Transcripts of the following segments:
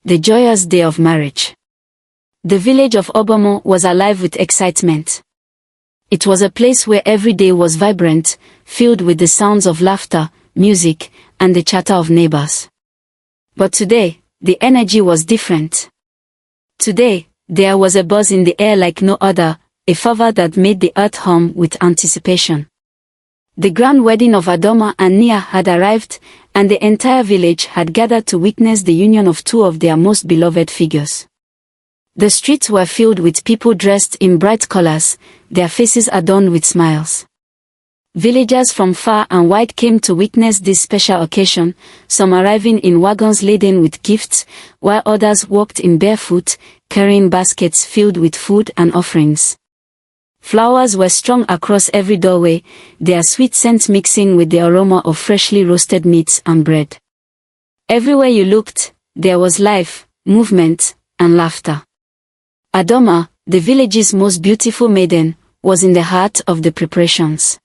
the joyous day of marriage. The village of Obomo was alive with excitement. It was a place where every day was vibrant, filled with the sounds of laughter, music, and the chatter of neighbors. But today, the energy was different. Today, there was a buzz in the air like no other, a fervor that made the earth hum with anticipation. The grand wedding of Adoma and Nia had arrived, and the entire village had gathered to witness the union of two of their most beloved figures. The streets were filled with people dressed in bright colors, their faces adorned with smiles. Villagers from far and wide came to witness this special occasion, some arriving in wagons laden with gifts, while others walked in barefoot, carrying baskets filled with food and offerings. Flowers were strung across every doorway, their sweet scent mixing with the aroma of freshly roasted meats and bread. Everywhere you looked, there was life, movement, and laughter. Adoma, the village's most beautiful maiden, was in the heart of the preparations.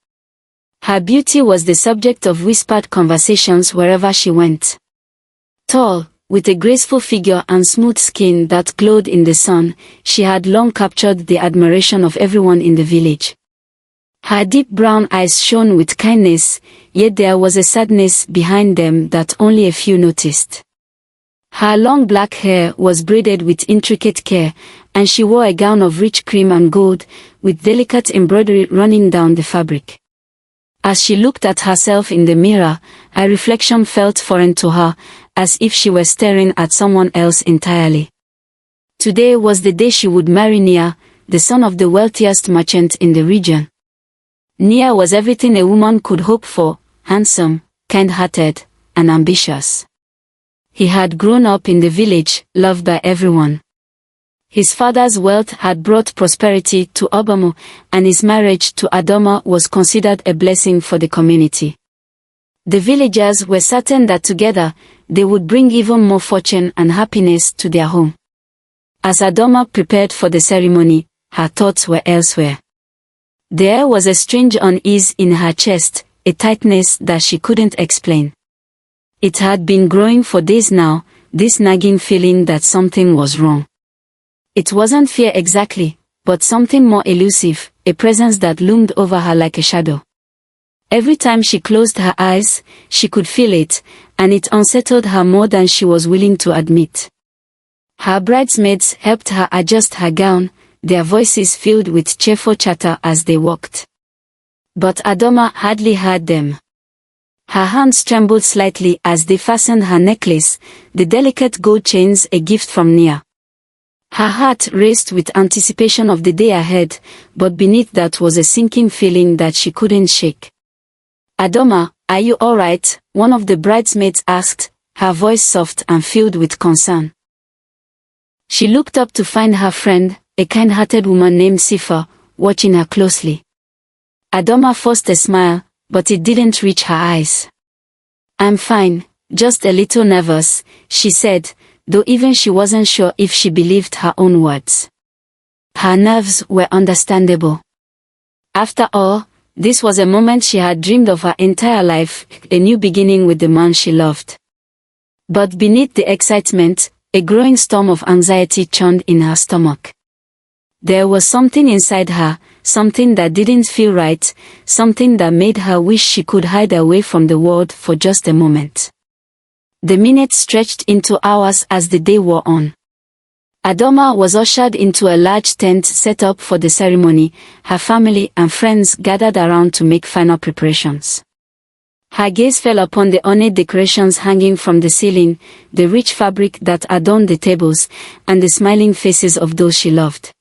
Her beauty was the subject of whispered conversations wherever she went. Tall, with a graceful figure and smooth skin that glowed in the sun, she had long captured the admiration of everyone in the village. Her deep brown eyes shone with kindness, yet there was a sadness behind them that only a few noticed. Her long black hair was braided with intricate care, and she wore a gown of rich cream and gold, with delicate embroidery running down the fabric. As she looked at herself in the mirror, her reflection felt foreign to her, as if she were staring at someone else entirely. Today was the day she would marry Nia, the son of the wealthiest merchant in the region. Nia was everything a woman could hope for: handsome, kind-hearted, and ambitious. He had grown up in the village, loved by everyone. His father's wealth had brought prosperity to Obomo, and his marriage to Adoma was considered a blessing for the community. The villagers were certain that together, they would bring even more fortune and happiness to their home. As Adoma prepared for the ceremony, her thoughts were elsewhere. There was a strange unease in her chest, a tightness that she couldn't explain. It had been growing for days now, this nagging feeling that something was wrong. It wasn't fear exactly, but something more elusive, a presence that loomed over her like a shadow. Every time she closed her eyes, she could feel it, and it unsettled her more than she was willing to admit. Her bridesmaids helped her adjust her gown, their voices filled with cheerful chatter as they walked. But Adoma hardly heard them. Her hands trembled slightly as they fastened her necklace, the delicate gold chains a gift from Nia. Her heart raced with anticipation of the day ahead, but beneath that was a sinking feeling that she couldn't shake. "Adoma, are you all right?" one of the bridesmaids asked, her voice soft and filled with concern. She looked up to find her friend, a kind-hearted woman named Sifa, watching her closely. Adoma forced a smile, but it didn't reach her eyes. "I'm fine, just a little nervous," she said, though even she wasn't sure if she believed her own words. Her nerves were understandable. After all, this was a moment she had dreamed of her entire life, a new beginning with the man she loved. But beneath the excitement, a growing storm of anxiety churned in her stomach. There was something inside her, something that didn't feel right, something that made her wish she could hide away from the world for just a moment. The minutes stretched into hours as the day wore on. Adoma was ushered into a large tent set up for the ceremony, her family and friends gathered around to make final preparations. Her gaze fell upon the ornate decorations hanging from the ceiling, the rich fabric that adorned the tables, and the smiling faces of those she loved.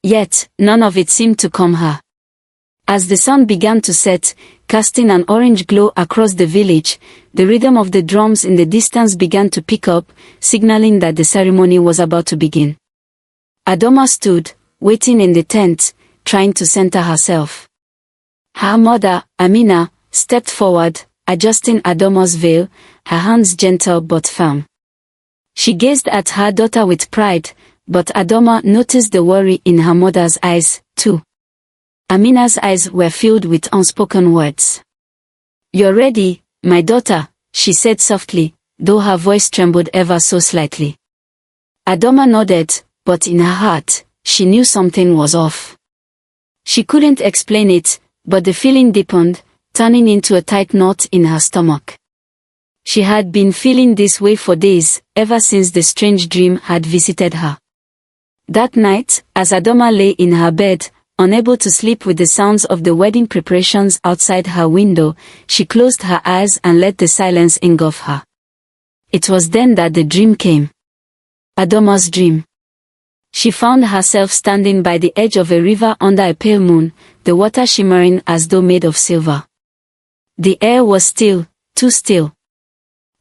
Yet, none of it seemed to calm her. As the sun began to set, casting an orange glow across the village, the rhythm of the drums in the distance began to pick up, signaling that the ceremony was about to begin. Adoma stood, waiting in the tent, trying to center herself. Her mother, Amina, stepped forward, adjusting Adoma's veil, her hands gentle but firm. She gazed at her daughter with pride, but Adoma noticed the worry in her mother's eyes, too. Amina's eyes were filled with unspoken words. "You're ready, my daughter," she said softly, though her voice trembled ever so slightly. Adoma nodded, but in her heart, she knew something was off. She couldn't explain it, but the feeling deepened, turning into a tight knot in her stomach. She had been feeling this way for days, ever since the strange dream had visited her. That night, as Adoma lay in her bed, unable to sleep with the sounds of the wedding preparations outside her window, she closed her eyes and let the silence engulf her. It was then that the dream came. Adoma's dream. She found herself standing by the edge of a river under a pale moon, the water shimmering as though made of silver. The air was still, too still.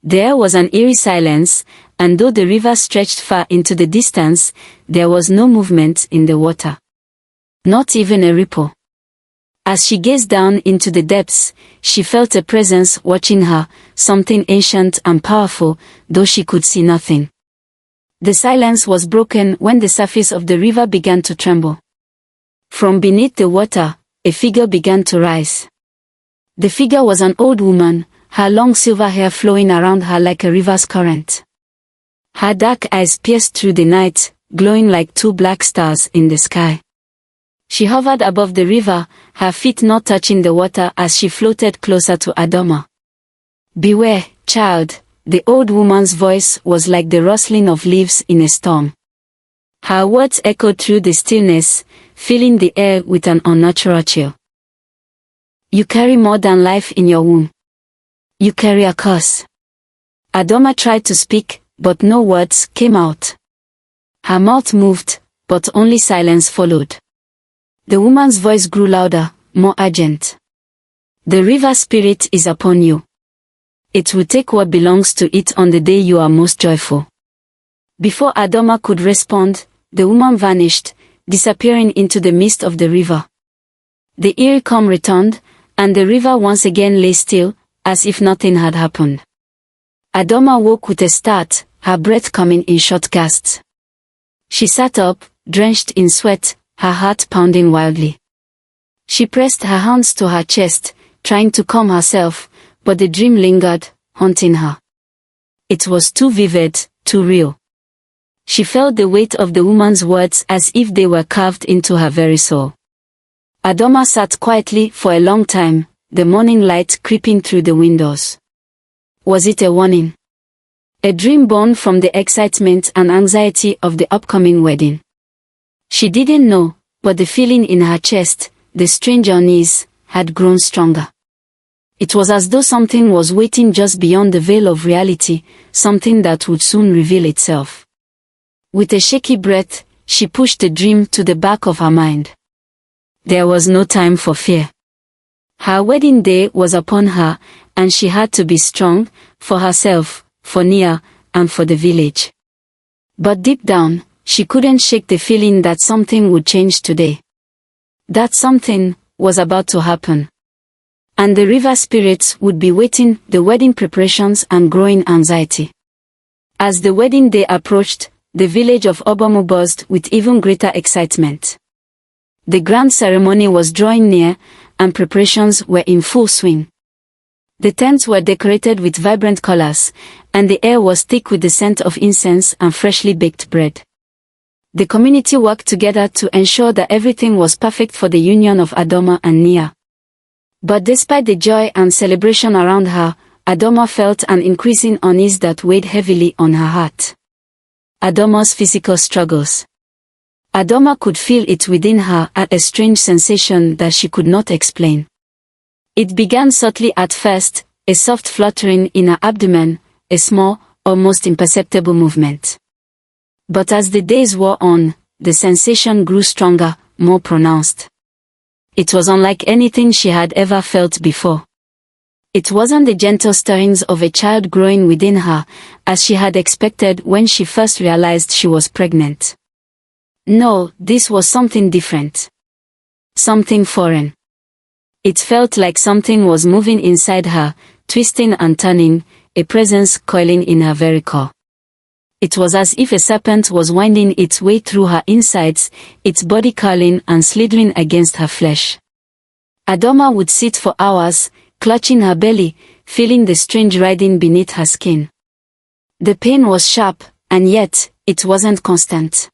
There was an eerie silence, and though the river stretched far into the distance, there was no movement in the water. Not even a ripple. As she gazed down into the depths, she felt a presence watching her, something ancient and powerful, though she could see nothing. The silence was broken when the surface of the river began to tremble. From beneath the water, a figure began to rise. The figure was an old woman, her long silver hair flowing around her like a river's current. Her dark eyes pierced through the night, glowing like two black stars in the sky. She hovered above the river, her feet not touching the water as she floated closer to Adoma. "Beware, child," the old woman's voice was like the rustling of leaves in a storm. Her words echoed through the stillness, filling the air with an unnatural chill. "You carry more than life in your womb. You carry a curse." Adoma tried to speak, but no words came out. Her mouth moved, but only silence followed. The woman's voice grew louder, more urgent. "The river spirit is upon you. It will take what belongs to it on the day you are most joyful." Before Adoma could respond, the woman vanished, disappearing into the mist of the river. The eerie calm returned, and the river once again lay still, as if nothing had happened. Adoma woke with a start, her breath coming in short gasps. She sat up, drenched in sweat, her heart pounding wildly. She pressed her hands to her chest, trying to calm herself, but the dream lingered, haunting her. It was too vivid, too real. She felt the weight of the woman's words as if they were carved into her very soul. Adoma sat quietly for a long time, the morning light creeping through the windows. Was it a warning? A dream born from the excitement and anxiety of the upcoming wedding? She didn't know, but the feeling in her chest, the strange unease, had grown stronger. It was as though something was waiting just beyond the veil of reality, something that would soon reveal itself. With a shaky breath, she pushed the dream to the back of her mind. There was no time for fear. Her wedding day was upon her, and she had to be strong, for herself, for Nia, and for the village. But deep down, she couldn't shake the feeling that something would change today. That something was about to happen. And the river spirits would be waiting, the wedding preparations and growing anxiety. As the wedding day approached, the village of Obomo buzzed with even greater excitement. The grand ceremony was drawing near, and preparations were in full swing. The tents were decorated with vibrant colors, and the air was thick with the scent of incense and freshly baked bread. The community worked together to ensure that everything was perfect for the union of Adoma and Nia. But despite the joy and celebration around her, Adoma felt an increasing unease that weighed heavily on her heart. Adoma's physical struggles. Adoma could feel it within her, a strange sensation that she could not explain. It began subtly at first, a soft fluttering in her abdomen, a small, almost imperceptible movement. But as the days wore on, the sensation grew stronger, more pronounced. It was unlike anything she had ever felt before. It wasn't the gentle stirrings of a child growing within her, as she had expected when she first realized she was pregnant. No, this was something different. Something foreign. It felt like something was moving inside her, twisting and turning, a presence coiling in her very core. It was as if a serpent was winding its way through her insides, its body curling and slithering against her flesh. Adoma would sit for hours, clutching her belly, feeling the strange writhing beneath her skin. The pain was sharp, and yet, it wasn't constant.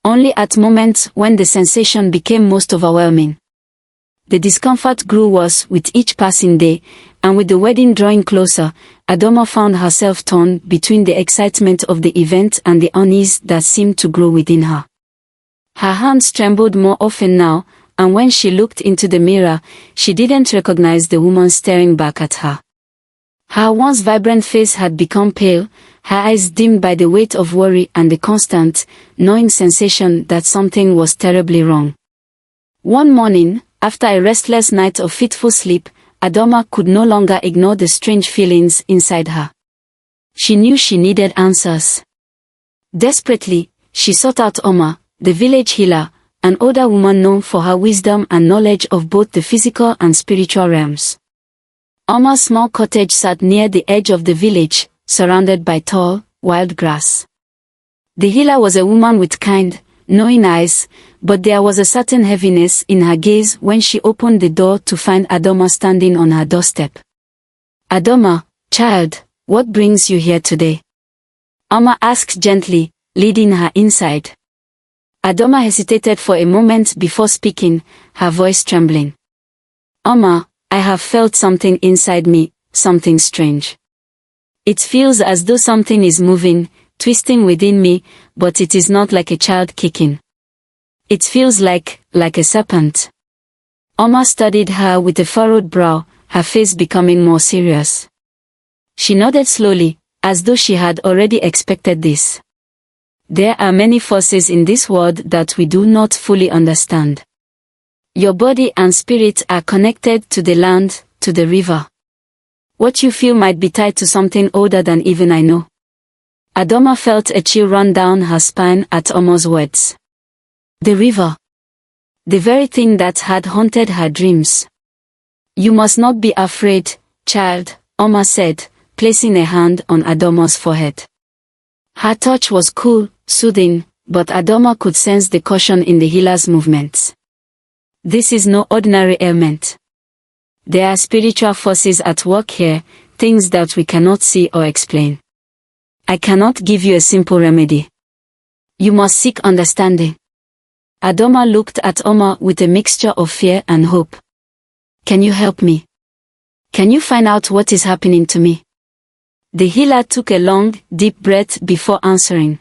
Only at moments when the sensation became most overwhelming. The discomfort grew worse with each passing day, and with the wedding drawing closer, Adoma found herself torn between the excitement of the event and the unease that seemed to grow within her. Her hands trembled more often now, and when she looked into the mirror, she didn't recognize the woman staring back at her. Her once vibrant face had become pale, her eyes dimmed by the weight of worry and the constant, gnawing sensation that something was terribly wrong. One morning, after a restless night of fitful sleep, Adoma could no longer ignore the strange feelings inside her. She knew she needed answers. Desperately, she sought out Oma, the village healer, an older woman known for her wisdom and knowledge of both the physical and spiritual realms. Oma's small cottage sat near the edge of the village, surrounded by tall, wild grass. The healer was a woman with kind, knowing eyes, but there was a certain heaviness in her gaze when she opened the door to find Adoma standing on her doorstep. "Adoma, child, what brings you here today?" Oma asked gently, leading her inside. Adoma hesitated for a moment before speaking, her voice trembling. "Oma, I have felt something inside me, something strange. It feels as though something is moving, twisting within me, but it is not like a child kicking. It feels like a serpent." Oma studied her with a furrowed brow, her face becoming more serious. She nodded slowly, as though she had already expected this. "There are many forces in this world that we do not fully understand. Your body and spirit are connected to the land, to the river. What you feel might be tied to something older than even I know." Adoma felt a chill run down her spine at Oma's words. The river. The very thing that had haunted her dreams. "You must not be afraid, child," Oma said, placing a hand on Adoma's forehead. Her touch was cool, soothing, but Adoma could sense the caution in the healer's movements. "This is no ordinary ailment. There are spiritual forces at work here, things that we cannot see or explain. I cannot give you a simple remedy. You must seek understanding." Adoma looked at Oma with a mixture of fear and hope. "Can you help me? Can you find out what is happening to me?" The healer took a long, deep breath before answering.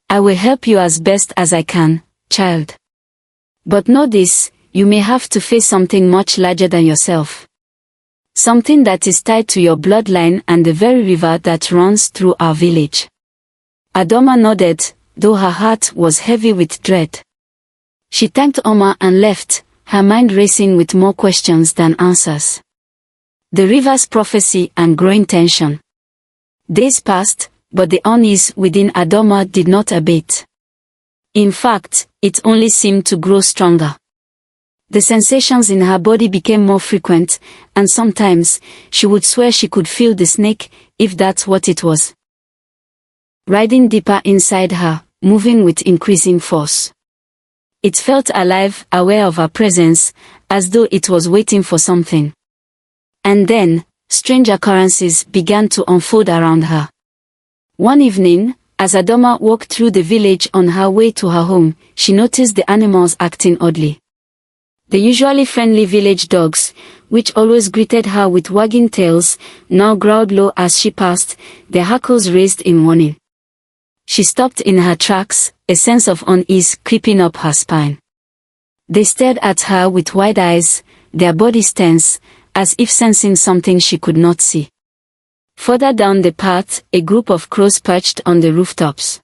"I will help you as best as I can, child. But know this, you may have to face something much larger than yourself. Something that is tied to your bloodline and the very river that runs through our village." Adoma nodded, though her heart was heavy with dread. She thanked Oma and left, her mind racing with more questions than answers. The river's prophecy and growing tension. Days passed, but the unease within Adoma did not abate. In fact, it only seemed to grow stronger. The sensations in her body became more frequent, and sometimes, she would swear she could feel the snake, if that's what it was. Riding deeper inside her, moving with increasing force. It felt alive, aware of her presence, as though it was waiting for something. And then, strange occurrences began to unfold around her. One evening, as Adoma walked through the village on her way to her home, she noticed the animals acting oddly. The usually friendly village dogs, which always greeted her with wagging tails, now growled low as she passed, their hackles raised in warning. She stopped in her tracks, a sense of unease creeping up her spine. They stared at her with wide eyes, their bodies tense, as if sensing something she could not see. Further down the path, a group of crows perched on the rooftops.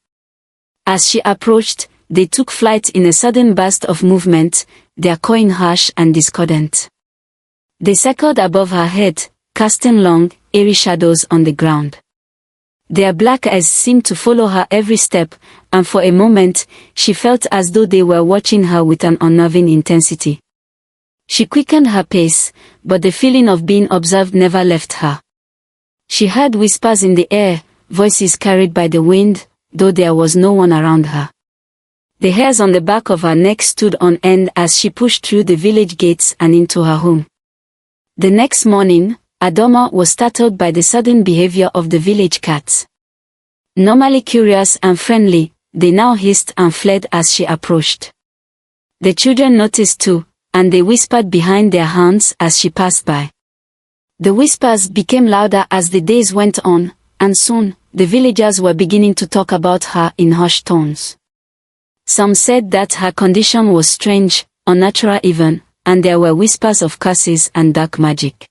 As she approached, they took flight in a sudden burst of movement, their cawing harsh and discordant. They circled above her head, casting long, eerie shadows on the ground. Their black eyes seemed to follow her every step, and for a moment, she felt as though they were watching her with an unnerving intensity. She quickened her pace, but the feeling of being observed never left her. She heard whispers in the air, voices carried by the wind, though there was no one around her. The hairs on the back of her neck stood on end as she pushed through the village gates and into her home. The next morning, Adoma was startled by the sudden behavior of the village cats. Normally curious and friendly, they now hissed and fled as she approached. The children noticed too, and they whispered behind their hands as she passed by. The whispers became louder as the days went on, and soon, the villagers were beginning to talk about her in hushed tones. Some said that her condition was strange, unnatural even, and there were whispers of curses and dark magic.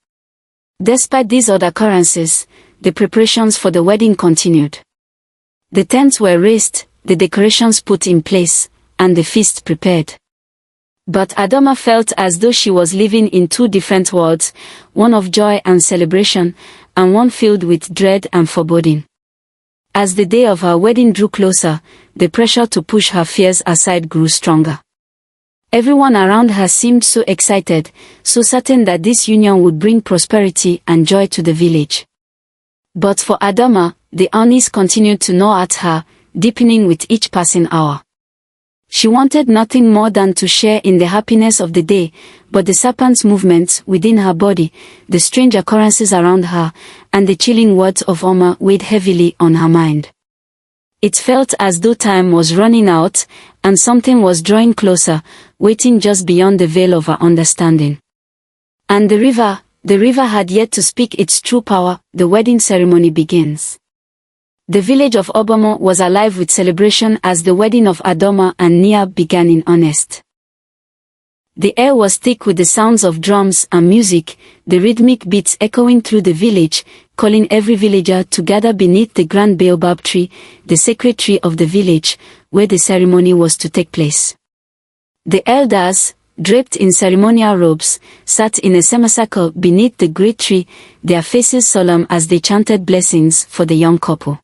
Despite these odd occurrences, the preparations for the wedding continued. The tents were raised, the decorations put in place, and the feast prepared. But Adoma felt as though she was living in two different worlds, one of joy and celebration, and one filled with dread and foreboding. As the day of her wedding drew closer, the pressure to push her fears aside grew stronger. Everyone around her seemed so excited, so certain that this union would bring prosperity and joy to the village. But for Adoma, the unease continued to gnaw at her, deepening with each passing hour. She wanted nothing more than to share in the happiness of the day, but the serpent's movements within her body, the strange occurrences around her, and the chilling words of Oma weighed heavily on her mind. It felt as though time was running out, and something was drawing closer, waiting just beyond the veil of her understanding. And the river had yet to speak its true power. The wedding ceremony begins. The village of Obomo was alive with celebration as the wedding of Adoma and Nia began in earnest. The air was thick with the sounds of drums and music, the rhythmic beats echoing through the village, calling every villager to gather beneath the grand baobab tree, the sacred tree of the village, where the ceremony was to take place. The elders, draped in ceremonial robes, sat in a semicircle beneath the great tree, their faces solemn as they chanted blessings for the young couple.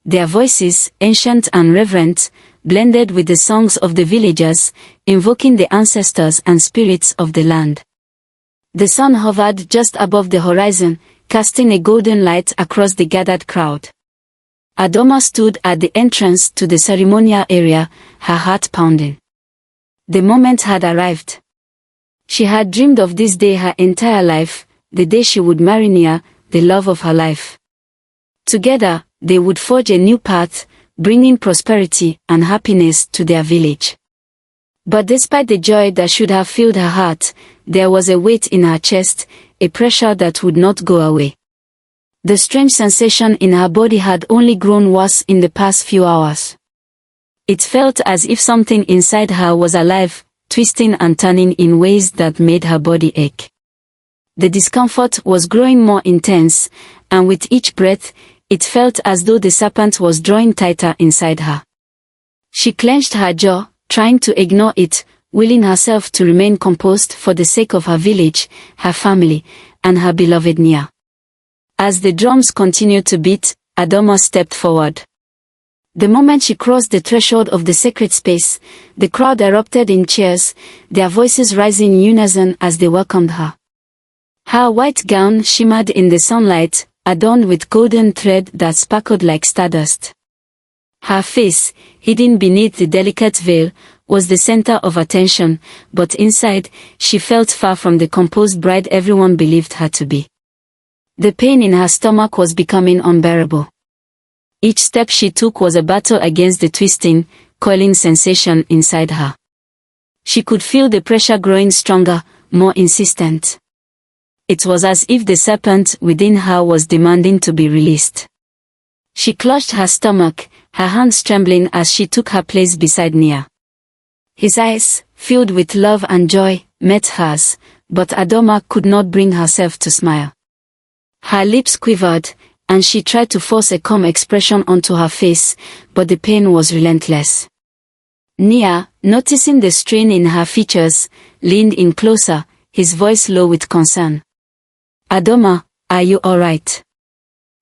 Their voices, ancient and reverent, blended with the songs of the villagers, invoking the ancestors and spirits of the land. The sun hovered just above the horizon, casting a golden light across the gathered crowd. Adoma stood at the entrance to the ceremonial area, her heart pounding. The moment had arrived. She had dreamed of this day her entire life, the day she would marry Nia, the love of her life. Together, they would forge a new path, bringing prosperity and happiness to their village. But despite the joy that should have filled her heart, there was a weight in her chest, a pressure that would not go away. The strange sensation in her body had only grown worse in the past few hours. It felt as if something inside her was alive, twisting and turning in ways that made her body ache. The discomfort was growing more intense, and with each breath, it felt as though the serpent was drawing tighter inside her. She clenched her jaw, trying to ignore it, willing herself to remain composed for the sake of her village, her family, and her beloved Nia. As the drums continued to beat, Adoma stepped forward. The moment she crossed the threshold of the sacred space, the crowd erupted in cheers, their voices rising in unison as they welcomed her. Her white gown shimmered in the sunlight, adorned with golden thread that sparkled like stardust. Her face, hidden beneath the delicate veil, was the center of attention, but inside, she felt far from the composed bride everyone believed her to be. The pain in her stomach was becoming unbearable. Each step she took was a battle against the twisting, coiling sensation inside her. She could feel the pressure growing stronger, more insistent. It was as if the serpent within her was demanding to be released. She clutched her stomach, her hands trembling as she took her place beside Nia. His eyes, filled with love and joy, met hers, but Adoma could not bring herself to smile. Her lips quivered, and she tried to force a calm expression onto her face, but the pain was relentless. Nia, noticing the strain in her features, leaned in closer, his voice low with concern. "Adoma, are you alright?"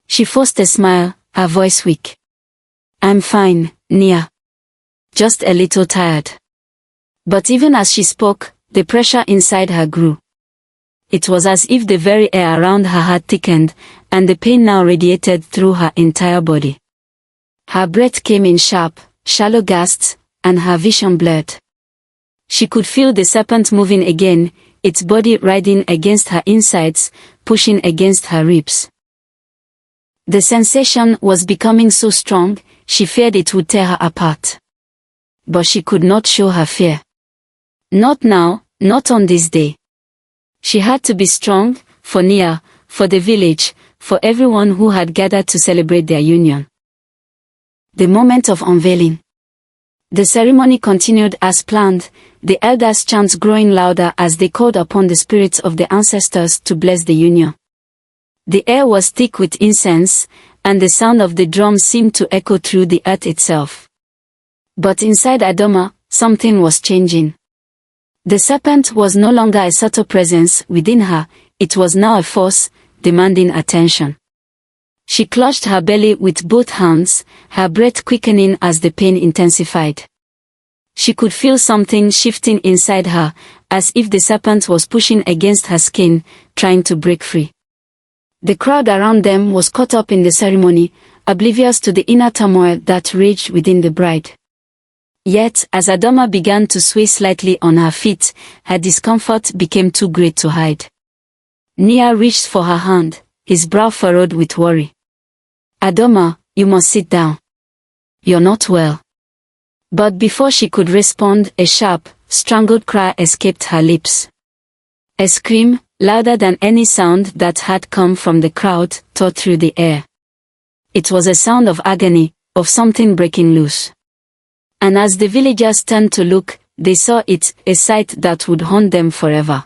She forced a smile, her voice weak. "I'm fine, Nia. Just a little tired." But even as she spoke, the pressure inside her grew. It was as if the very air around her had thickened, and the pain now radiated through her entire body. Her breath came in sharp, shallow gasps, and her vision blurred. She could feel the serpent moving again, its body riding against her insides, pushing against her ribs. The sensation was becoming so strong, she feared it would tear her apart. But she could not show her fear. Not now, not on this day. She had to be strong, for Nia, for the village, for everyone who had gathered to celebrate their union. The moment of unveiling. The ceremony continued as planned, the elders' chants growing louder as they called upon the spirits of the ancestors to bless the union. The air was thick with incense, and the sound of the drums seemed to echo through the earth itself. But inside Adoma, something was changing. The serpent was no longer a subtle presence within her, it was now a force, demanding attention. She clutched her belly with both hands, her breath quickening as the pain intensified. She could feel something shifting inside her, as if the serpent was pushing against her skin, trying to break free. The crowd around them was caught up in the ceremony, oblivious to the inner turmoil that raged within the bride. Yet, as Adoma began to sway slightly on her feet, her discomfort became too great to hide. Nia reached for her hand, his brow furrowed with worry. Adoma, you must sit down. You're not well. But before she could respond, a sharp, strangled cry escaped her lips. A scream, louder than any sound that had come from the crowd, tore through the air. It was a sound of agony, of something breaking loose. And as the villagers turned to look, they saw it, a sight that would haunt them forever.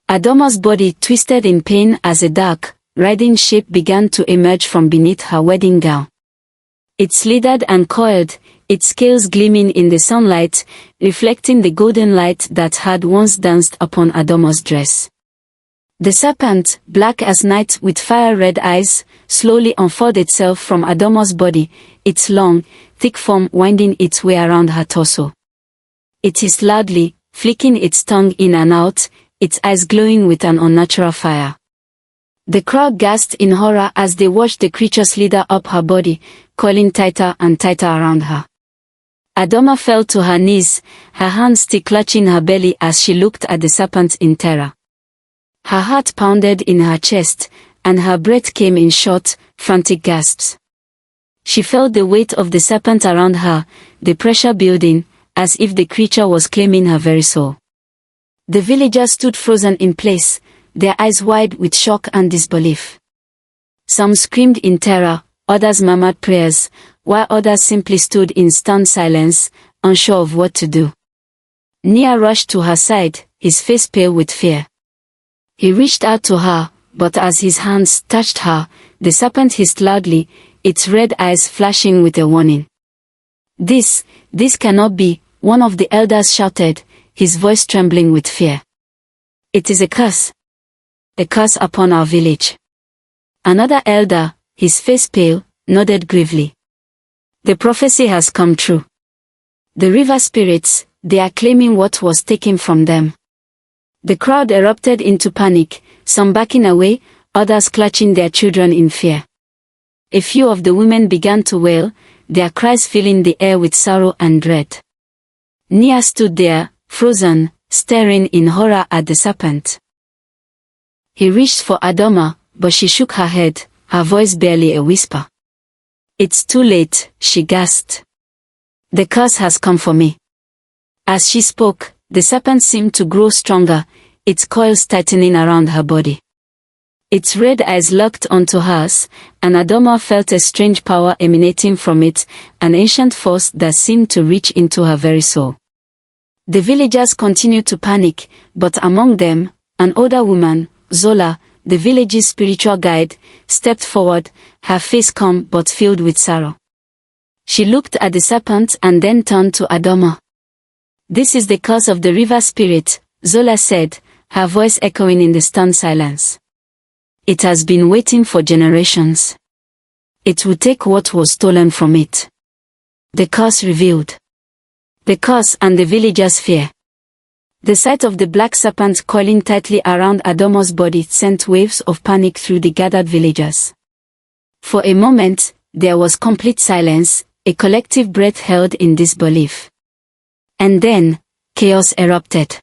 Adoma's body twisted in pain as a dark, writhing shape began to emerge from beneath her wedding gown. It slithered and coiled, its scales gleaming in the sunlight, reflecting the golden light that had once danced upon Adoma's dress. The serpent, black as night with fire-red eyes, slowly unfurled itself from Adoma's body, its long, thick form winding its way around her torso. It hissed loudly, flicking its tongue in and out, its eyes glowing with an unnatural fire. The crowd gasped in horror as they watched the creature slither up her body, coiling tighter and tighter around her. Adoma fell to her knees, her hands still clutching her belly as she looked at the serpent in terror. Her heart pounded in her chest, and her breath came in short, frantic gasps. She felt the weight of the serpent around her, the pressure building, as if the creature was claiming her very soul. The villagers stood frozen in place, their eyes wide with shock and disbelief. Some screamed in terror, others murmured prayers, while others simply stood in stunned silence, unsure of what to do. Nia rushed to her side, his face pale with fear. He reached out to her, but as his hands touched her, the serpent hissed loudly, its red eyes flashing with a warning. This cannot be," one of the elders shouted, his voice trembling with fear. "It is a curse. A curse upon our village." Another elder, his face pale, nodded gravely. "The prophecy has come true. The river spirits, they are claiming what was taken from them." The crowd erupted into panic, some backing away, others clutching their children in fear. A few of the women began to wail, their cries filling the air with sorrow and dread. Nia stood there, frozen, staring in horror at the serpent. He reached for Adoma, but she shook her head, her voice barely a whisper. "It's too late," she gasped. "The curse has come for me." As she spoke, the serpent seemed to grow stronger, its coils tightening around her body. Its red eyes locked onto hers, and Adoma felt a strange power emanating from it, an ancient force that seemed to reach into her very soul. The villagers continued to panic, but among them, an older woman, Zola, the village's spiritual guide, stepped forward, her face calm but filled with sorrow. She looked at the serpent and then turned to Adoma. "This is the curse of the river spirit," Zola said, her voice echoing in the stunned silence. "It has been waiting for generations. It will take what was stolen from it." The curse revealed. The curse and the villagers' fear. The sight of the black serpent coiling tightly around Adoma's body sent waves of panic through the gathered villagers. For a moment, there was complete silence, a collective breath held in disbelief. And then, chaos erupted.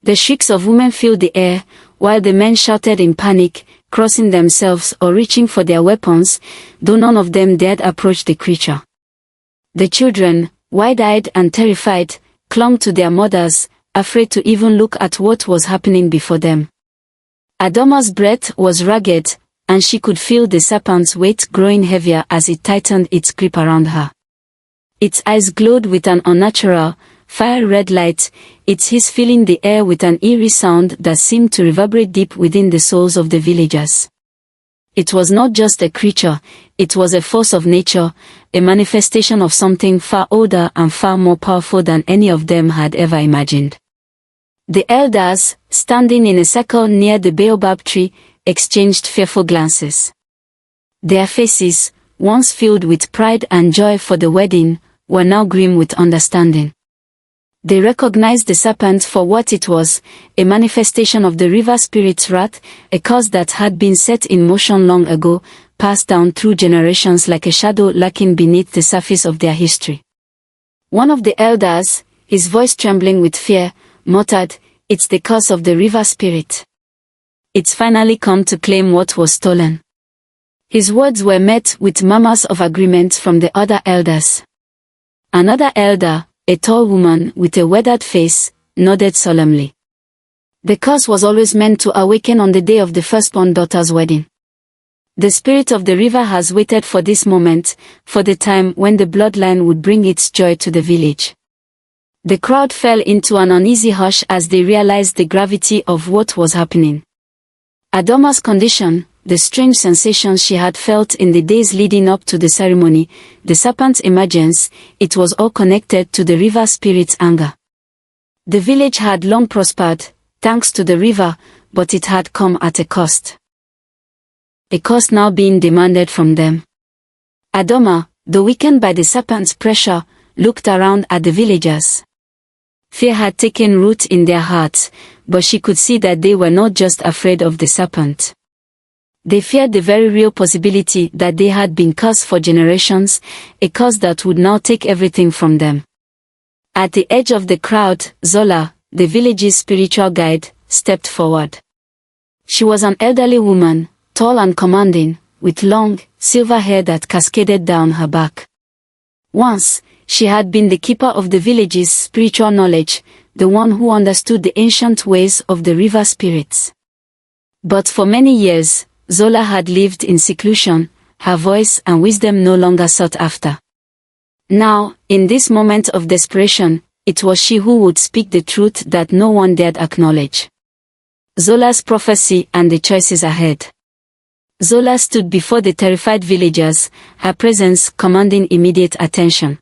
The shrieks of women filled the air, while the men shouted in panic, crossing themselves or reaching for their weapons, though none of them dared approach the creature. The children, wide-eyed and terrified, clung to their mothers, afraid to even look at what was happening before them. Adoma's breath was ragged, and she could feel the serpent's weight growing heavier as it tightened its grip around her. Its eyes glowed with an unnatural, fire-red light, its hiss filling the air with an eerie sound that seemed to reverberate deep within the souls of the villagers. It was not just a creature, it was a force of nature, a manifestation of something far older and far more powerful than any of them had ever imagined. The elders, standing in a circle near the baobab tree, exchanged fearful glances. Their faces, once filled with pride and joy for the wedding, were now grim with understanding. They recognized the serpent for what it was, a manifestation of the river spirit's wrath, a curse that had been set in motion long ago, passed down through generations like a shadow lurking beneath the surface of their history. One of the elders, his voice trembling with fear, muttered, "It's the curse of the river spirit. It's finally come to claim what was stolen." His words were met with murmurs of agreement from the other elders. Another elder, a tall woman with a weathered face, nodded solemnly. The curse was always meant to awaken on the day of the firstborn daughter's wedding. The spirit of the river has waited for this moment, for the time when the bloodline would bring its joy to the village. The crowd fell into an uneasy hush as they realized the gravity of what was happening. Adoma's condition, the strange sensations she had felt in the days leading up to the ceremony, the serpent's emergence, it was all connected to the river spirit's anger. The village had long prospered, thanks to the river, but it had come at a cost. A cost now being demanded from them. Adoma, though weakened by the serpent's pressure, looked around at the villagers. Fear had taken root in their hearts, but she could see that they were not just afraid of the serpent. They feared the very real possibility that they had been cursed for generations, a curse that would now take everything from them. At the edge of the crowd, Zola, the village's spiritual guide, stepped forward. She was an elderly woman, tall and commanding, with long, silver hair that cascaded down her back. Once, she had been the keeper of the village's spiritual knowledge, the one who understood the ancient ways of the river spirits. But for many years, Zola had lived in seclusion, her voice and wisdom no longer sought after. Now, in this moment of desperation, it was she who would speak the truth that no one dared acknowledge. Zola's prophecy and the choices ahead. Zola stood before the terrified villagers, her presence commanding immediate attention.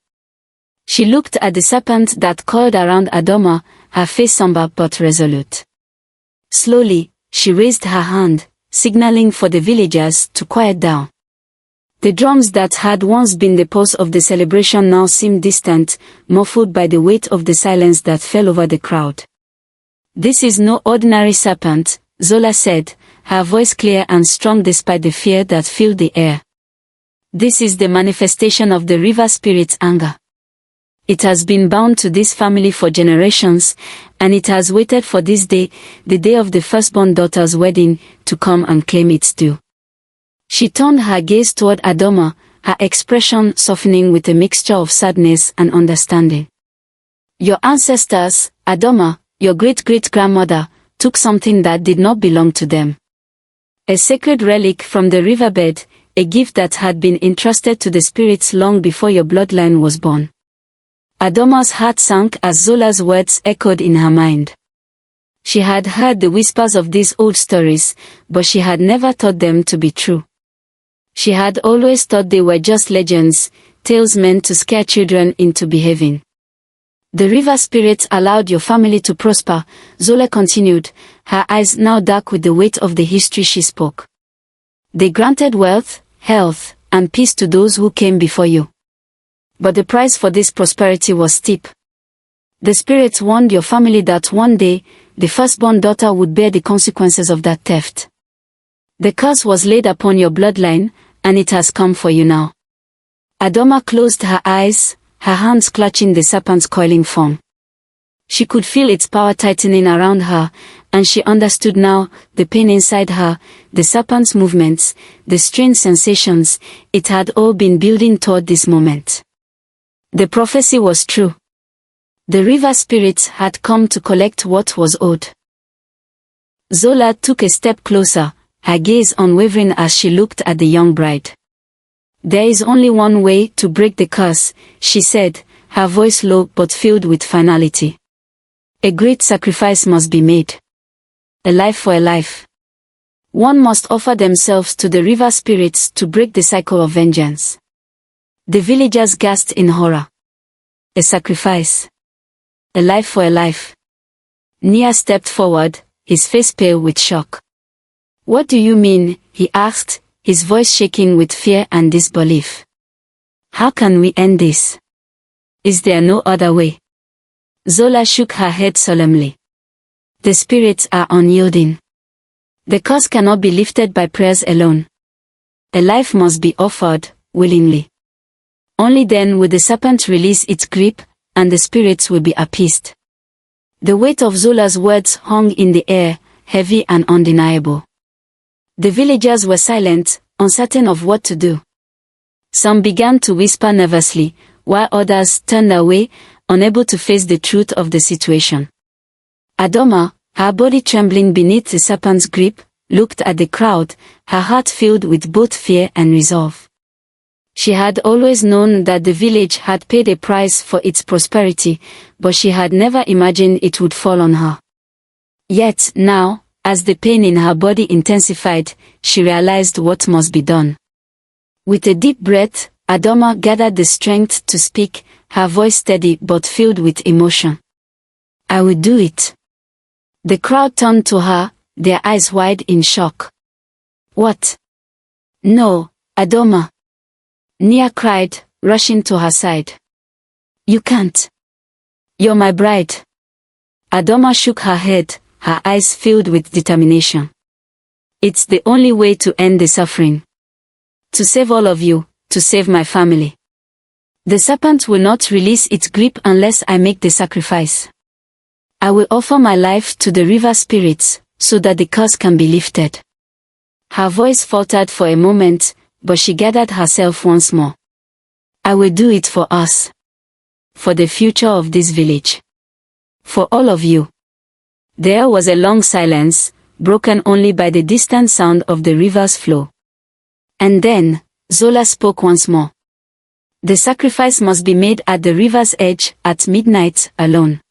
She looked at the serpent that coiled around Adoma, her face somber but resolute. Slowly, she raised her hand, signaling for the villagers to quiet down. The drums that had once been the pulse of the celebration now seemed distant, muffled by the weight of the silence that fell over the crowd. "This is no ordinary serpent," Zola said, her voice clear and strong despite the fear that filled the air. "This is the manifestation of the river spirit's anger. It has been bound to this family for generations, and it has waited for this day, the day of the firstborn daughter's wedding, to come and claim its due." She turned her gaze toward Adoma, her expression softening with a mixture of sadness and understanding. "Your ancestors, Adoma, your great-great-grandmother, took something that did not belong to them. A sacred relic from the riverbed, a gift that had been entrusted to the spirits long before your bloodline was born." Adoma's heart sank as Zola's words echoed in her mind. She had heard the whispers of these old stories, but she had never thought them to be true. She had always thought they were just legends, tales meant to scare children into behaving. "The river spirits allowed your family to prosper," Zola continued, her eyes now dark with the weight of the history she spoke. "They granted wealth, health, and peace to those who came before you. But the price for this prosperity was steep. The spirits warned your family that one day, the firstborn daughter would bear the consequences of that theft. The curse was laid upon your bloodline, and it has come for you now." Adoma closed her eyes, her hands clutching the serpent's coiling form. She could feel its power tightening around her, and she understood now, the pain inside her, the serpent's movements, the strange sensations, it had all been building toward this moment. The prophecy was true. The river spirits had come to collect what was owed. Zola took a step closer, her gaze unwavering as she looked at the young bride. "There is only one way to break the curse," she said, her voice low but filled with finality. "A great sacrifice must be made. A life for a life. One must offer themselves to the river spirits to break the cycle of vengeance." The villagers gasped in horror. A sacrifice. A life for a life. Nia stepped forward, his face pale with shock. "What do you mean?" he asked, his voice shaking with fear and disbelief. "How can we end this? Is there no other way?" Zola shook her head solemnly. "The spirits are unyielding. The curse cannot be lifted by prayers alone. A life must be offered, willingly. Only then will the serpent release its grip, and the spirits will be appeased." The weight of Zola's words hung in the air, heavy and undeniable. The villagers were silent, uncertain of what to do. Some began to whisper nervously, while others turned away, unable to face the truth of the situation. Adoma, her body trembling beneath the serpent's grip, looked at the crowd, her heart filled with both fear and resolve. She had always known that the village had paid a price for its prosperity, but she had never imagined it would fall on her. Yet now, as the pain in her body intensified, she realized what must be done. With a deep breath, Adoma gathered the strength to speak, her voice steady but filled with emotion. "I will do it." The crowd turned to her, their eyes wide in shock. "What? No, Adoma!" Nia cried, rushing to her side. "You can't. You're my bride." Adoma shook her head, her eyes filled with determination. "It's the only way to end the suffering. To save all of you, to save my family. The serpent will not release its grip unless I make the sacrifice. I will offer my life to the river spirits, so that the curse can be lifted." Her voice faltered for a moment, but she gathered herself once more. "I will do it for us. For the future of this village. For all of you." There was a long silence, broken only by the distant sound of the river's flow. And then, Zola spoke once more. "The sacrifice must be made at the river's edge, at midnight, alone.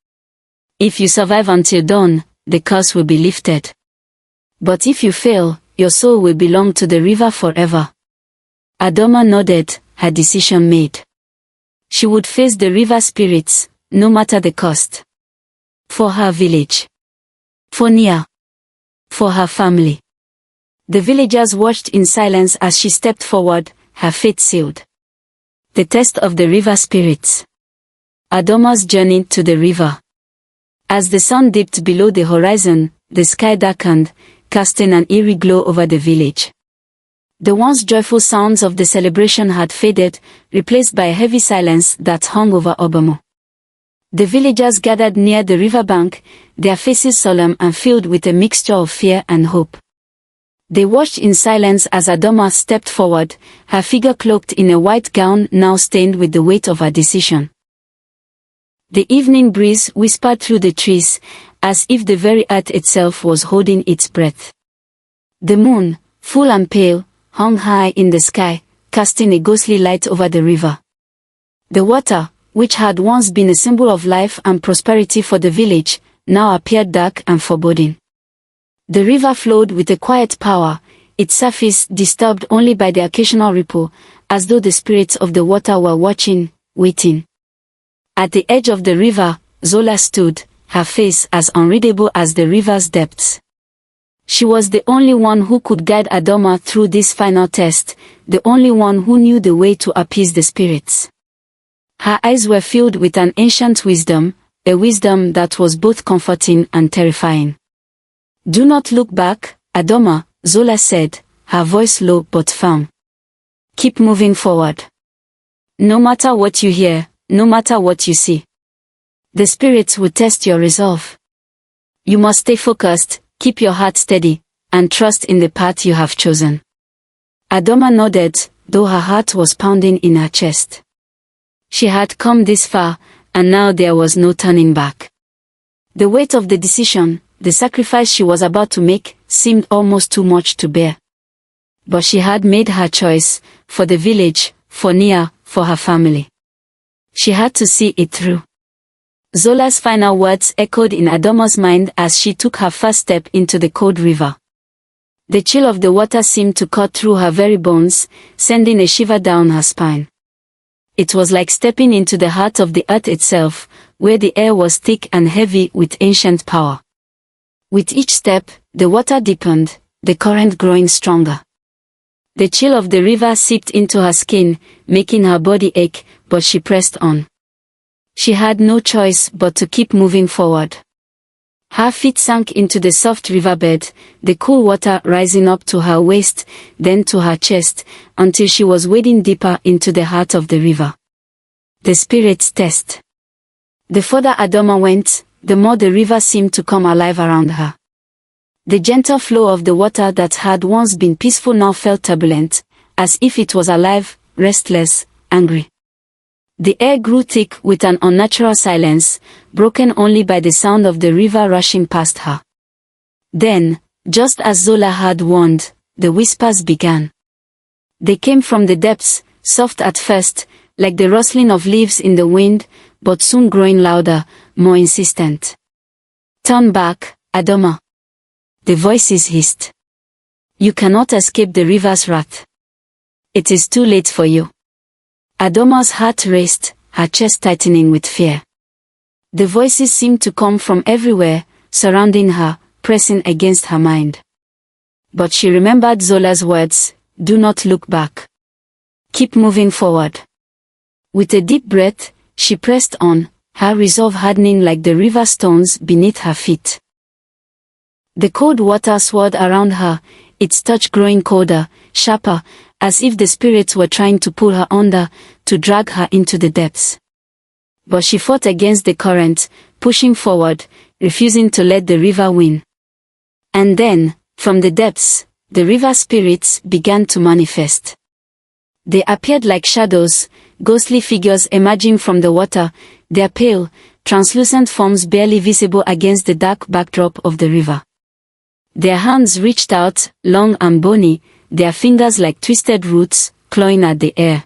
If you survive until dawn, the curse will be lifted. But if you fail, your soul will belong to the river forever." Adoma nodded, her decision made. She would face the river spirits, no matter the cost. For her village. For Nia. For her family. The villagers watched in silence as she stepped forward, her fate sealed. The test of the river spirits. Adoma's journey to the river. As the sun dipped below the horizon, the sky darkened, casting an eerie glow over the village. The once joyful sounds of the celebration had faded, replaced by a heavy silence that hung over Obomo. The villagers gathered near the riverbank, their faces solemn and filled with a mixture of fear and hope. They watched in silence as Adoma stepped forward, her figure cloaked in a white gown now stained with the weight of her decision. The evening breeze whispered through the trees, as if the very earth itself was holding its breath. The moon, full and pale, hung high in the sky, casting a ghostly light over the river. The water, which had once been a symbol of life and prosperity for the village, now appeared dark and foreboding. The river flowed with a quiet power, its surface disturbed only by the occasional ripple, as though the spirits of the water were watching, waiting. At the edge of the river, Zola stood, her face as unreadable as the river's depths. She was the only one who could guide Adoma through this final test, the only one who knew the way to appease the spirits. Her eyes were filled with an ancient wisdom, a wisdom that was both comforting and terrifying. "Do not look back, Adoma," Zola said, her voice low but firm. "Keep moving forward. No matter what you hear, no matter what you see. The spirits would test your resolve. You must stay focused, keep your heart steady, and trust in the path you have chosen. Adoma nodded, though her heart was pounding in her chest. She had come this far, and now there was no turning back. The weight of the decision, the sacrifice she was about to make, seemed almost too much to bear. But she had made her choice, for the village, for Nia, for her family. She had to see it through. Zola's final words echoed in Adoma's mind as she took her first step into the cold river. The chill of the water seemed to cut through her very bones, sending a shiver down her spine. It was like stepping into the heart of the earth itself, where the air was thick and heavy with ancient power. With each step, the water deepened, the current growing stronger. The chill of the river seeped into her skin, making her body ache, but she pressed on. She had no choice but to keep moving forward. Her feet sank into the soft riverbed, the cool water rising up to her waist, then to her chest, until she was wading deeper into the heart of the river. The spirit's test. The further Adoma went, the more the river seemed to come alive around her. The gentle flow of the water that had once been peaceful now felt turbulent, as if it was alive, restless, angry. The air grew thick with an unnatural silence, broken only by the sound of the river rushing past her. Then, just as Zola had warned, the whispers began. They came from the depths, soft at first, like the rustling of leaves in the wind, but soon growing louder, more insistent. "Turn back, Adoma," the voices hissed. "You cannot escape the river's wrath. It is too late for you." Adoma's heart raced, her chest tightening with fear. The voices seemed to come from everywhere, surrounding her, pressing against her mind. But she remembered Zola's words, "Do not look back. Keep moving forward." With a deep breath, she pressed on, her resolve hardening like the river stones beneath her feet. The cold water swirled around her, its touch growing colder, sharper, as if the spirits were trying to pull her under, to drag her into the depths. But she fought against the current, pushing forward, refusing to let the river win. And then, from the depths, the river spirits began to manifest. They appeared like shadows, ghostly figures emerging from the water, their pale, translucent forms barely visible against the dark backdrop of the river. Their hands reached out, long and bony, their fingers like twisted roots, clawing at the air.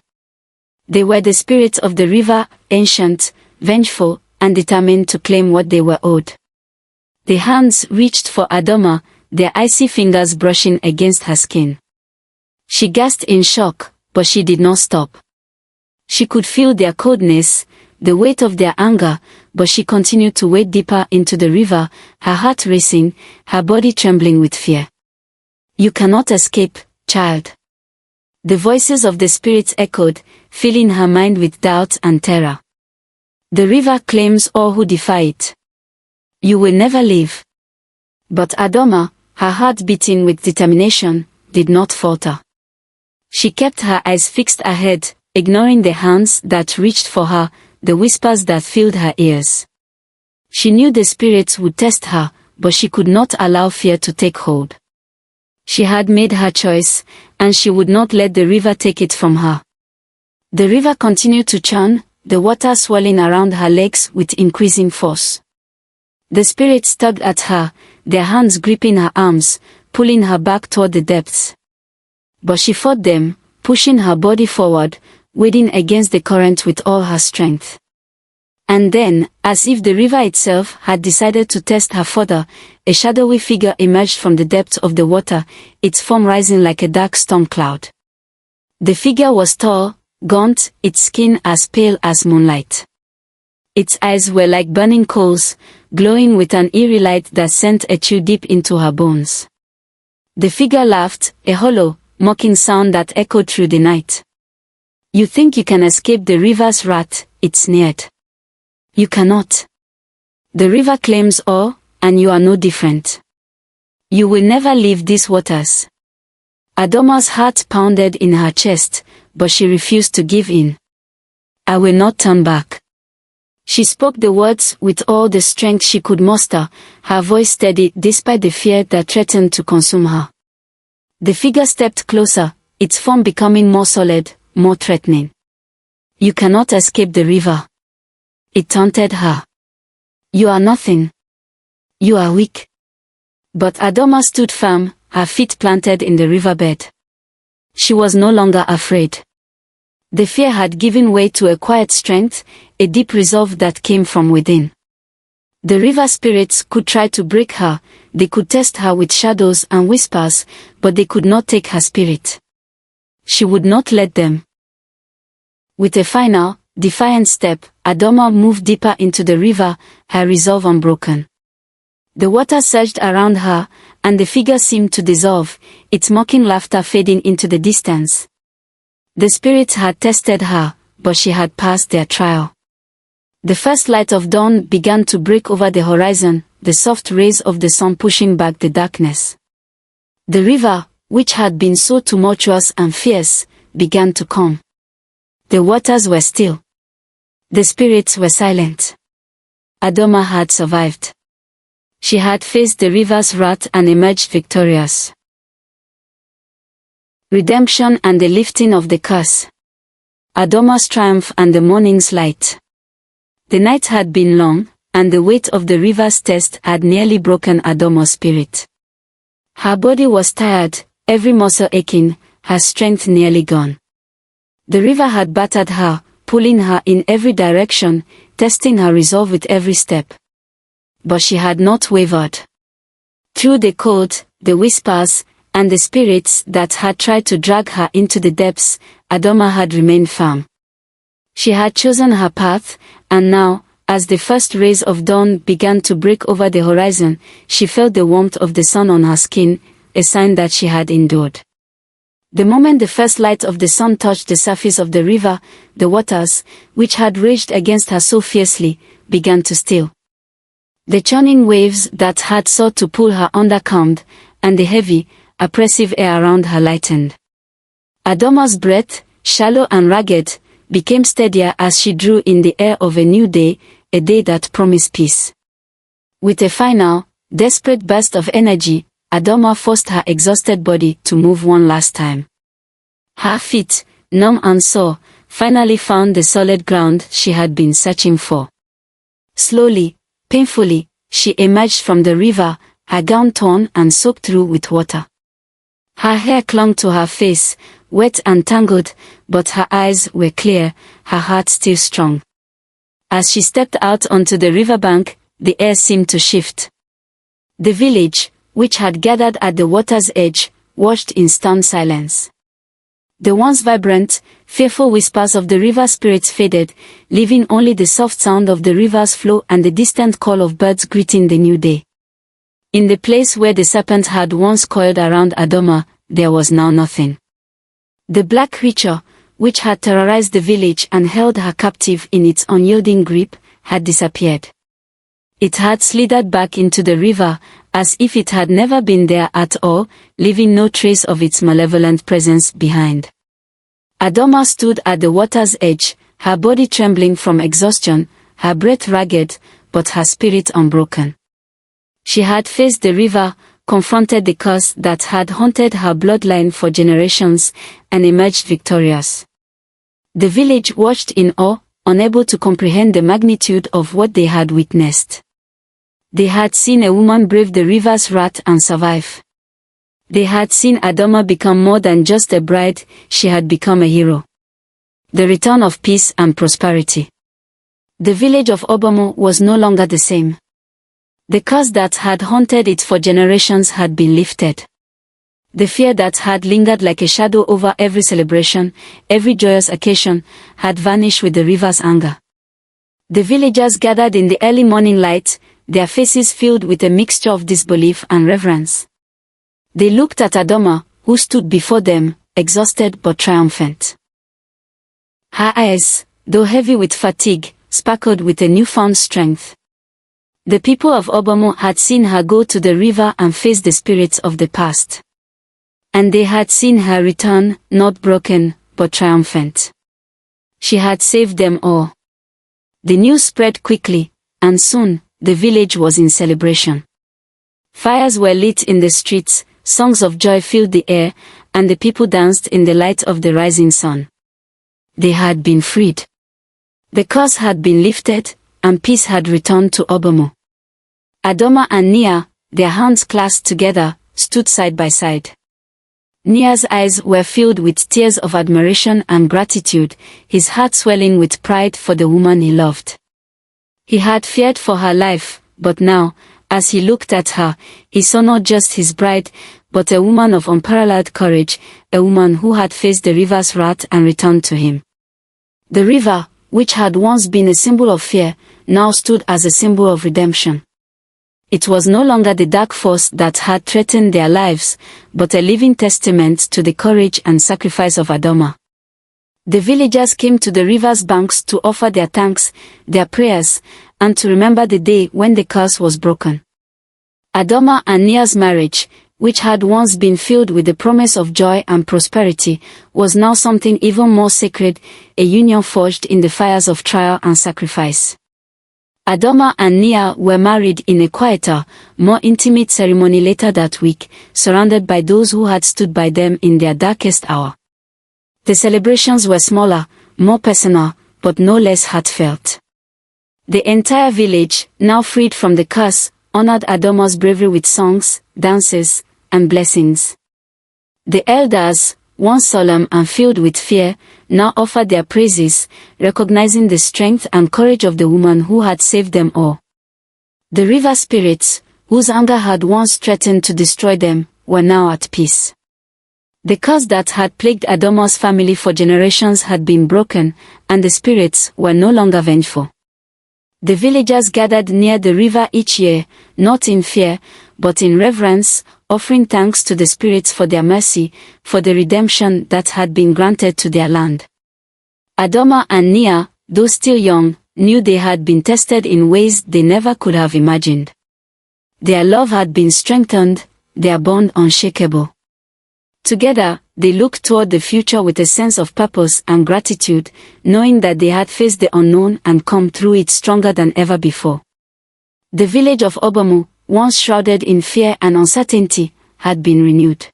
They were the spirits of the river, ancient, vengeful, and determined to claim what they were owed. The hands reached for Adoma, their icy fingers brushing against her skin. She gasped in shock, but she did not stop. She could feel their coldness, the weight of their anger, but she continued to wade deeper into the river, her heart racing, her body trembling with fear. "You cannot escape, child." The voices of the spirits echoed, filling her mind with doubt and terror. "The river claims all who defy it. You will never leave." But Adoma, her heart beating with determination, did not falter. She kept her eyes fixed ahead, ignoring the hands that reached for her, the whispers that filled her ears. She knew the spirits would test her, but she could not allow fear to take hold. She had made her choice, and she would not let the river take it from her. The river continued to churn, the water swirling around her legs with increasing force. The spirits tugged at her, their hands gripping her arms, pulling her back toward the depths. But she fought them, pushing her body forward, wading against the current with all her strength. And then, as if the river itself had decided to test her further, a shadowy figure emerged from the depths of the water, its form rising like a dark storm cloud. The figure was tall, gaunt, its skin as pale as moonlight. Its eyes were like burning coals, glowing with an eerie light that sent a chill deep into her bones. The figure laughed, a hollow, mocking sound that echoed through the night. "You think you can escape the river's wrath," it sneered. "You cannot. The river claims all, and you are no different. You will never leave these waters." Adoma's heart pounded in her chest, but she refused to give in. "I will not turn back. She spoke the words with all the strength she could muster, her voice steady despite the fear that threatened to consume her. The figure stepped closer, its form becoming more solid, more threatening. "You cannot escape the river," it taunted her. "You are nothing. You are weak." But Adoma stood firm, her feet planted in the riverbed. She was no longer afraid. The fear had given way to a quiet strength, a deep resolve that came from within. The river spirits could try to break her, they could test her with shadows and whispers, but they could not take her spirit. She would not let them. With a final, defiant step, Adoma moved deeper into the river, her resolve unbroken. The water surged around her, and the figure seemed to dissolve, its mocking laughter fading into the distance. The spirits had tested her, but she had passed their trial. The first light of dawn began to break over the horizon, the soft rays of the sun pushing back the darkness. The river, which had been so tumultuous and fierce, began to calm. The waters were still. The spirits were silent. Adoma had survived. She had faced the river's wrath and emerged victorious. Redemption and the lifting of the curse. Adoma's triumph and the morning's light. The night had been long, and the weight of the river's test had nearly broken Adoma's spirit. Her body was tired, every muscle aching, her strength nearly gone. The river had battered her, pulling her in every direction, testing her resolve with every step. But she had not wavered. Through the cold, the whispers, and the spirits that had tried to drag her into the depths, Adoma had remained firm. She had chosen her path, and now, as the first rays of dawn began to break over the horizon, she felt the warmth of the sun on her skin, a sign that she had endured. The moment the first light of the sun touched the surface of the river, the waters, which had raged against her so fiercely, began to still. The churning waves that had sought to pull her under calmed, and the heavy, oppressive air around her lightened. Adoma's breath, shallow and ragged, became steadier as she drew in the air of a new day, a day that promised peace. With a final, desperate burst of energy, Adoma forced her exhausted body to move one last time. Her feet, numb and sore, finally found the solid ground she had been searching for. Slowly, painfully, she emerged from the river, her gown torn and soaked through with water. Her hair clung to her face, wet and tangled, but her eyes were clear, her heart still strong. As she stepped out onto the riverbank, the air seemed to shift. The village, which had gathered at the water's edge, watched in stunned silence. The once vibrant, fearful whispers of the river spirits faded, leaving only the soft sound of the river's flow and the distant call of birds greeting the new day. In the place where the serpent had once coiled around Adoma, there was now nothing. The black creature, which had terrorized the village and held her captive in its unyielding grip, had disappeared. It had slithered back into the river, as if it had never been there at all, leaving no trace of its malevolent presence behind. Adoma stood at the water's edge, her body trembling from exhaustion, her breath ragged, but her spirit unbroken. She had faced the river, confronted the curse that had haunted her bloodline for generations, and emerged victorious. The village watched in awe, unable to comprehend the magnitude of what they had witnessed. They had seen a woman brave the river's wrath and survive. They had seen Adoma become more than just a bride, she had become a hero. The return of peace and prosperity. The village of Obomo was no longer the same. The curse that had haunted it for generations had been lifted. The fear that had lingered like a shadow over every celebration, every joyous occasion, had vanished with the river's anger. The villagers gathered in the early morning light, their faces filled with a mixture of disbelief and reverence. They looked at Adoma, who stood before them, exhausted but triumphant. Her eyes, though heavy with fatigue, sparkled with a newfound strength. The people of Obomo had seen her go to the river and face the spirits of the past. And they had seen her return, not broken, but triumphant. She had saved them all. The news spread quickly, and soon, the village was in celebration. Fires were lit in the streets, songs of joy filled the air, and the people danced in the light of the rising sun. They had been freed. The curse had been lifted, and peace had returned to Obomo. Adoma and Nia, their hands clasped together, stood side by side. Nia's eyes were filled with tears of admiration and gratitude, his heart swelling with pride for the woman he loved. He had feared for her life, but now, as he looked at her, he saw not just his bride, but a woman of unparalleled courage, a woman who had faced the river's wrath and returned to him. The river, which had once been a symbol of fear, now stood as a symbol of redemption. It was no longer the dark force that had threatened their lives, but a living testament to the courage and sacrifice of Adoma. The villagers came to the river's banks to offer their thanks, their prayers, and to remember the day when the curse was broken. Adoma and Nia's marriage, which had once been filled with the promise of joy and prosperity, was now something even more sacred, a union forged in the fires of trial and sacrifice. Adoma and Nia were married in a quieter, more intimate ceremony later that week, surrounded by those who had stood by them in their darkest hour. The celebrations were smaller, more personal, but no less heartfelt. The entire village, now freed from the curse, honored Adoma's bravery with songs, dances, and blessings. The elders, once solemn and filled with fear, now offered their praises, recognizing the strength and courage of the woman who had saved them all. The river spirits, whose anger had once threatened to destroy them, were now at peace. The curse that had plagued Adoma's family for generations had been broken, and the spirits were no longer vengeful. The villagers gathered near the river each year, not in fear, but in reverence, offering thanks to the spirits for their mercy, for the redemption that had been granted to their land. Adoma and Nia, though still young, knew they had been tested in ways they never could have imagined. Their love had been strengthened, their bond unshakable. Together, they looked toward the future with a sense of purpose and gratitude, knowing that they had faced the unknown and come through it stronger than ever before. The village of Obomo, once shrouded in fear and uncertainty, had been renewed.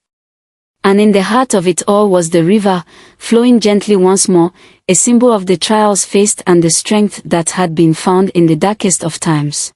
And in the heart of it all was the river, flowing gently once more, a symbol of the trials faced and the strength that had been found in the darkest of times.